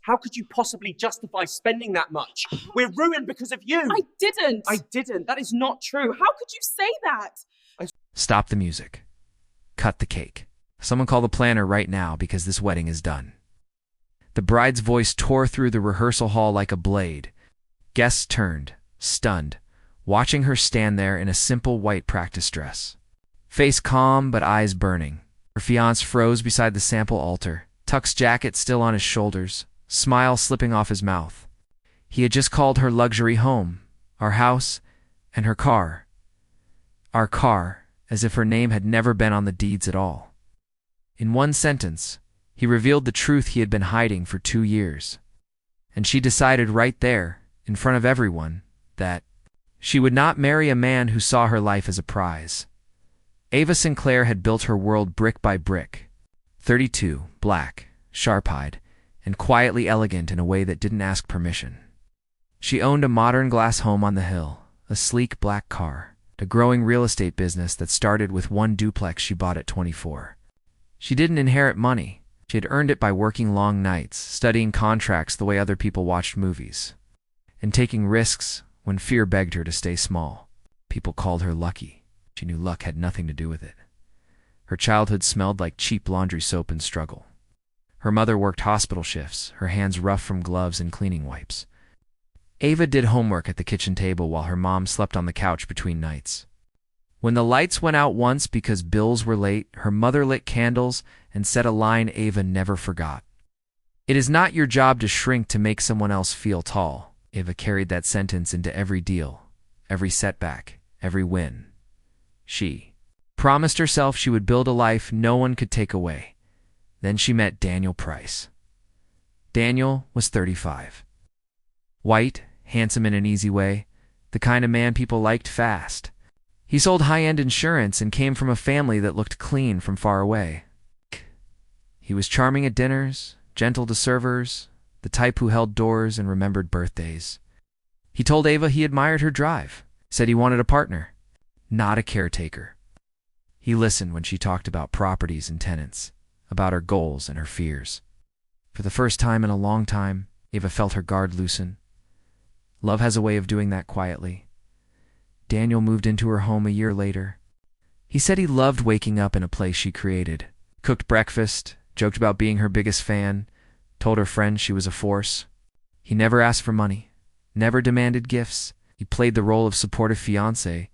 How could you possibly justify spending that much? We're ruined because of you. I didn't. I didn't. That is not true. How could you say that? Stop the music. Cut the cake. Someone call the planner right now because this wedding is done. The bride's voice tore through the rehearsal hall like a blade. Guests turned, stunned, watching her stand there in a simple white practice dress. Face calm but eyes burning. Her fiancé froze beside the sample altar, Tuck's jacket still on his shoulders, smile slipping off his mouth. He had just called her luxury home, our house, and her car. Our car, as if her name had never been on the deeds at all. In one sentence, he revealed the truth he had been hiding for 2 years. And she decided right there, in front of everyone, that she would not marry a man who saw her life as a prize. Ava Sinclair had built her world brick by brick. 32, black, sharp-eyed, and quietly elegant in a way that didn't ask permission. She owned a modern glass home on the hill, a sleek black car, a growing real estate business that started with one duplex she bought at 24. She didn't inherit money. She had earned it by working long nights, studying contracts the way other people watched movies, and taking risks when fear begged her to stay small. People called her lucky. She knew luck had nothing to do with it. Her childhood smelled like cheap laundry soap and struggle. Her mother worked hospital shifts, her hands rough from gloves and cleaning wipes. Ava did homework at the kitchen table while her mom slept on the couch between nights. When the lights went out once because bills were late, her mother lit candles and said a line Ava never forgot. "It is not your job to shrink to make someone else feel tall." Ava carried that sentence into every deal, every setback, every win. She promised herself she would build a life no one could take away. Then she met Daniel Price. Daniel was 35. White, handsome in an easy way, the kind of man people liked fast. He sold high-end insurance and came from a family that looked clean from far away. He was charming at dinners, gentle to servers, the type who held doors and remembered birthdays. He told Ava he admired her drive, said he wanted a partner, not a caretaker. He listened when she talked about properties and tenants, about her goals and her fears. For the first time in a long time, Ava felt her guard loosen. Love has a way of doing that quietly. Daniel moved into her home a year later. He said he loved waking up in a place she created, cooked breakfast, joked about being her biggest fan, told her friends she was a force. He never asked for money, never demanded gifts. He played the role of supportive fiancé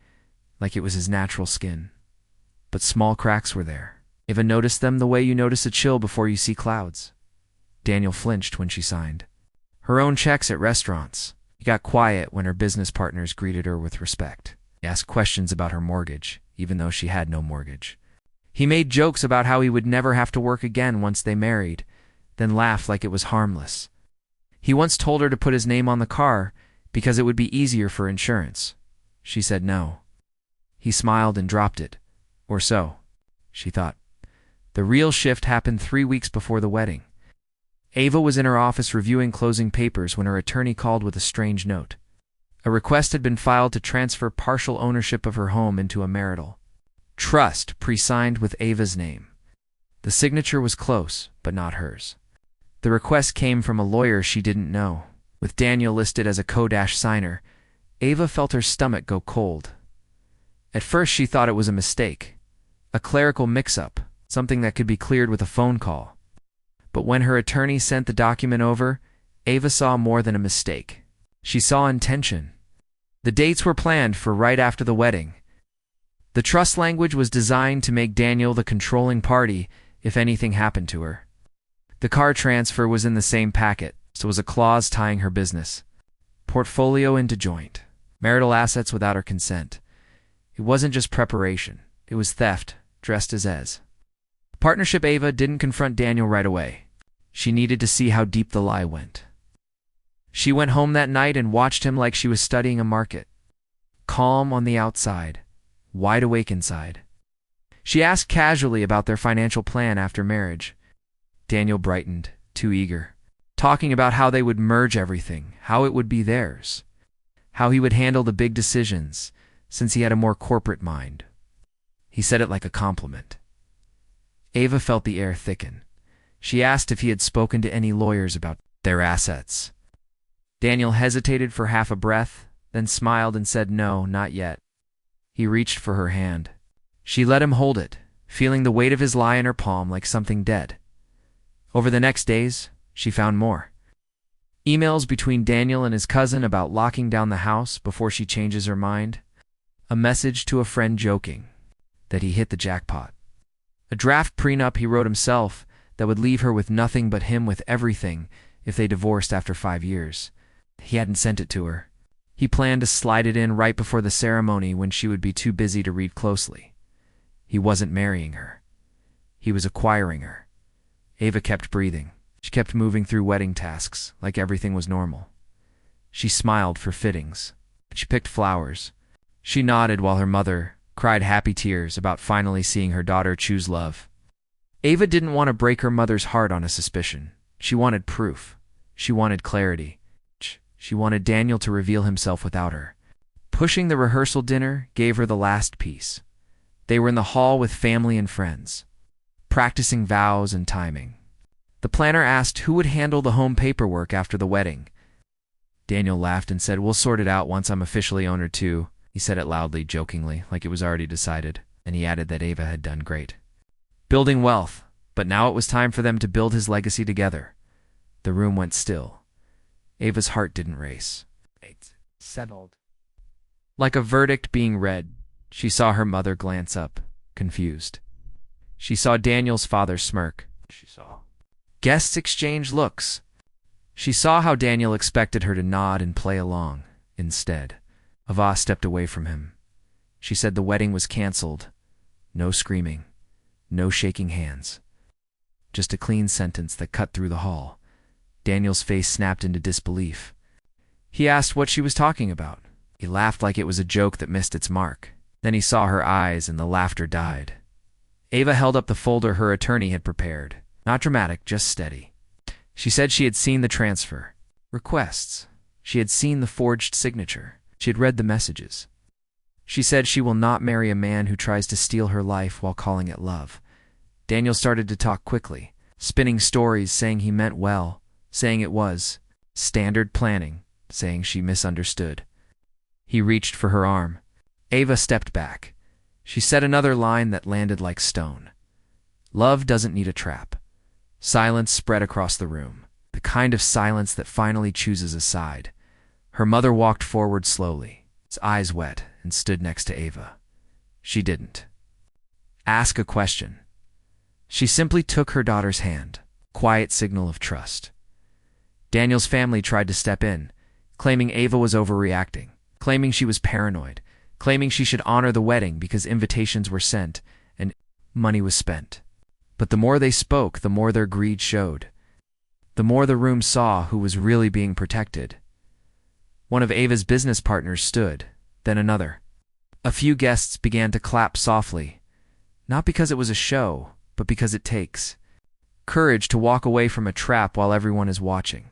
like it was his natural skin. But small cracks were there. Ava noticed them the way you notice a chill before you see clouds. Daniel flinched when she signed her own checks at restaurants. He got quiet when her business partners greeted her with respect. He asked questions about her mortgage, even though she had no mortgage. He made jokes about how he would never have to work again once they married, then laughed like it was harmless. He once told her to put his name on the car because it would be easier for insurance. She said no. He smiled and dropped it. Or so, she thought. The real shift happened 3 weeks before the wedding. Ava was in her office reviewing closing papers when her attorney called with a strange note. A request had been filed to transfer partial ownership of her home into a marital trust pre-signed with Ava's name. The signature was close, but not hers. The request came from a lawyer she didn't know. With Daniel listed as a co-signer, Ava felt her stomach go cold. At first she thought it was a mistake, a clerical mix-up, something that could be cleared with a phone call. But when her attorney sent the document over, Ava saw more than a mistake. She saw intention. The dates were planned for right after the wedding. The trust language was designed to make Daniel the controlling party if anything happened to her. The car transfer was in the same packet, so was a clause tying her business. Portfolio into joint. Marital assets without her consent. It wasn't just preparation. It was theft, dressed as. Partnership Ava didn't confront Daniel right away. She needed to see how deep the lie went. She went home that night and watched him like she was studying a market. Calm on the outside, wide awake inside. She asked casually about their financial plan after marriage. Daniel brightened, too eager, talking about how they would merge everything, how it would be theirs, how he would handle the big decisions, since he had a more corporate mind. He said it like a compliment. Ava felt the air thicken. She asked if he had spoken to any lawyers about their assets. Daniel hesitated for half a breath, then smiled and said no, not yet. He reached for her hand. She let him hold it, feeling the weight of his lie in her palm like something dead. Over the next days, she found more. Emails between Daniel and his cousin about locking down the house before she changes her mind. A message to a friend joking that he hit the jackpot. A draft prenup he wrote himself that would leave her with nothing but him with everything if they divorced after 5 years. He hadn't sent it to her. He planned to slide it in right before the ceremony when she would be too busy to read closely. He wasn't marrying her. He was acquiring her. Ava kept breathing. She kept moving through wedding tasks like everything was normal. She smiled for fittings. She picked flowers. She nodded while her mother cried happy tears about finally seeing her daughter choose love. Ava didn't want to break her mother's heart on a suspicion. She wanted proof. She wanted clarity. She wanted Daniel to reveal himself without her. Pushing the rehearsal dinner gave her the last piece. They were in the hall with family and friends, practicing vows and timing. The planner asked who would handle the home paperwork after the wedding. Daniel laughed and said, "We'll sort it out once I'm officially owner too." He said it loudly, jokingly, like it was already decided, and he added that Ava had done great. Building wealth, but now it was time for them to build his legacy together. The room went still. Ava's heart didn't race. It settled. Like a verdict being read, she saw her mother glance up, confused. She saw Daniel's father smirk. She saw guests exchange looks. She saw how Daniel expected her to nod and play along. Instead, Ava stepped away from him. She said the wedding was canceled. No screaming. No shaking hands. Just a clean sentence that cut through the hall. Daniel's face snapped into disbelief. He asked what she was talking about. He laughed like it was a joke that missed its mark. Then he saw her eyes and the laughter died. Ava held up the folder her attorney had prepared. Not dramatic, just steady. She said she had seen the transfer requests. She had seen the forged signature. She had read the messages. She said she will not marry a man who tries to steal her life while calling it love. Daniel started to talk quickly, spinning stories, saying he meant well, saying it was standard planning, saying she misunderstood. He reached for her arm. Ava stepped back. She said another line that landed like stone. Love doesn't need a trap. Silence spread across the room, the kind of silence that finally chooses a side. Her mother walked forward slowly, its eyes wet, and stood next to Ava. She didn't ask a question. She simply took her daughter's hand, quiet signal of trust. Daniel's family tried to step in, claiming Ava was overreacting, claiming she was paranoid, claiming she should honor the wedding because invitations were sent and money was spent. But the more they spoke, the more their greed showed. The more the room saw who was really being protected. One of Ava's business partners stood, then another. A few guests began to clap softly, not because it was a show, but because it takes courage to walk away from a trap while everyone is watching.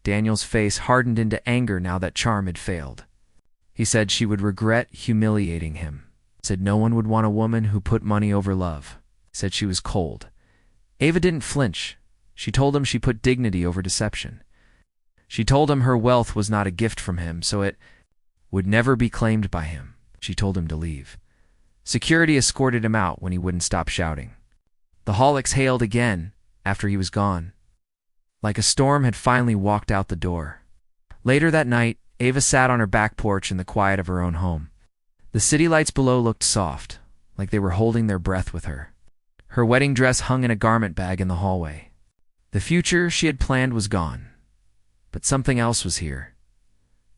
Daniel's face hardened into anger now that charm had failed. He said she would regret humiliating him. Said no one would want a woman who put money over love. Said she was cold. Ava didn't flinch. She told him she put dignity over deception. She told him her wealth was not a gift from him, so it would never be claimed by him. She told him to leave. Security escorted him out when he wouldn't stop shouting. The hall exhaled again after he was gone, like a storm had finally walked out the door. Later that night, Ava sat on her back porch in the quiet of her own home. The city lights below looked soft, like they were holding their breath with her. Her wedding dress hung in a garment bag in the hallway. The future she had planned was gone, but something else was here.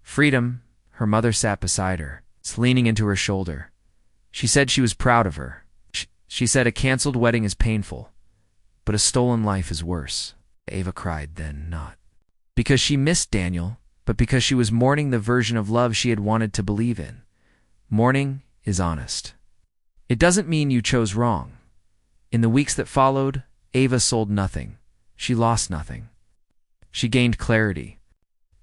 Freedom. Her mother sat beside her, leaning into her shoulder. She said she was proud of her. She said a canceled wedding is painful, but a stolen life is worse. Ava cried then, not because she missed Daniel, but because she was mourning the version of love she had wanted to believe in. Mourning is honest. It doesn't mean you chose wrong. In the weeks that followed, Ava sold nothing. She lost nothing. She gained clarity.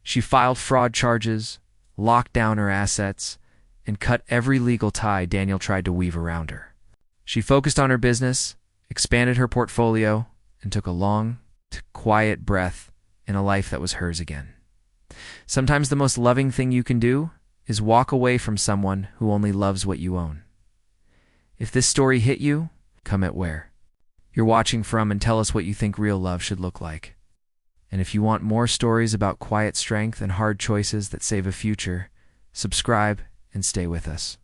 She filed fraud charges, locked down her assets, and cut every legal tie Daniel tried to weave around her. She focused on her business, expanded her portfolio, and took a long, quiet breath in a life that was hers again. Sometimes the most loving thing you can do is walk away from someone who only loves what you own. If this story hit you, comment where you're watching from and tell us what you think real love should look like. And if you want more stories about quiet strength and hard choices that save a future, subscribe and stay with us.